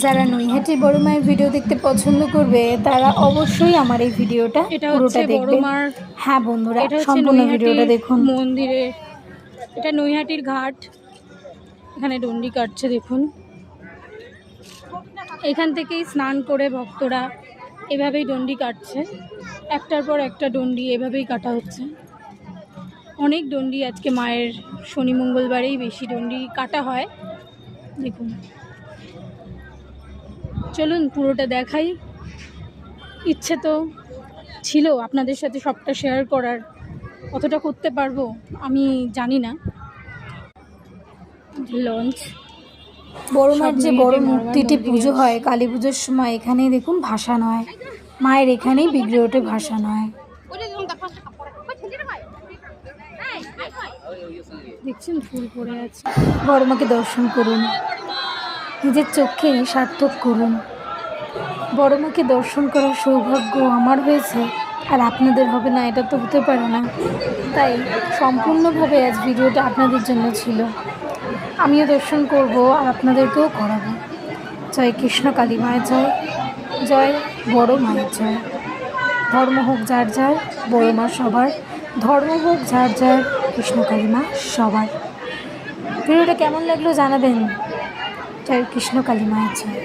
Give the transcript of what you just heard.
যারা নৈহাটির বড় মায়ের ভিডিও দেখতে পছন্দ করবে তারা অবশ্যই আমার এই ভিডিওটা পুরোটা দেখবে। হ্যাঁ বন্ধুরা, সম্পূর্ণ ভিডিওটা দেখুন। মন্দিরে এটা নৈহাটির ঘাট, এখানে ডন্ডি কাটছে দেখুন। এখান থেকেই স্নান করে ভক্তরা এভাবেই ডন্ডি কাটছে, একটার পর একটা ডন্ডি এভাবেই কাটা হচ্ছে। অনেক ডন্ডি আজকে মায়ের শনি মঙ্গলবারেই বেশি ডন্ডি কাটা হয় দেখুন। চলুন পুরোটা দেখাই। ইচ্ছে তো ছিল আপনাদের সাথে সবটা শেয়ার করার, কতটা করতে পারবো আমি জানি না। লঞ্চ বড় মার যে বড় মূর্তিটি পুজো হয় কালী পুজোর সময়, এখানেই দেখুন ভাসান হয় মায়ের, এখানেই বিগ্রহটি ভাসান হয়। দেখছেন ফুল পড়ে আছে। বড় মাকে দর্শন করুন, নিজের চোখে সার্থক করুন। বড় মাকে দর্শন করার সৌভাগ্য আমার হয়েছে, আর আপনাদের হবে না এটা তো হতে পারে না। তাই সম্পূর্ণভাবে আজ ভিডিওটা আপনাদের জন্য ছিল। আমিও দর্শন করব আর আপনাদেরকেও করাবো। জয় কৃষ্ণ কালী মায়ের জয়, জয় বড় মায়ের জয়। ধর্ম হোক যার যার, বড় মা সবার। ধর্ম হোক যার যার, কৃষ্ণ কালী মা সবার। ভিডিওটা কেমন লাগলো জানাবেন। জয় কৃষ্ণ কালী মায়ের জয়।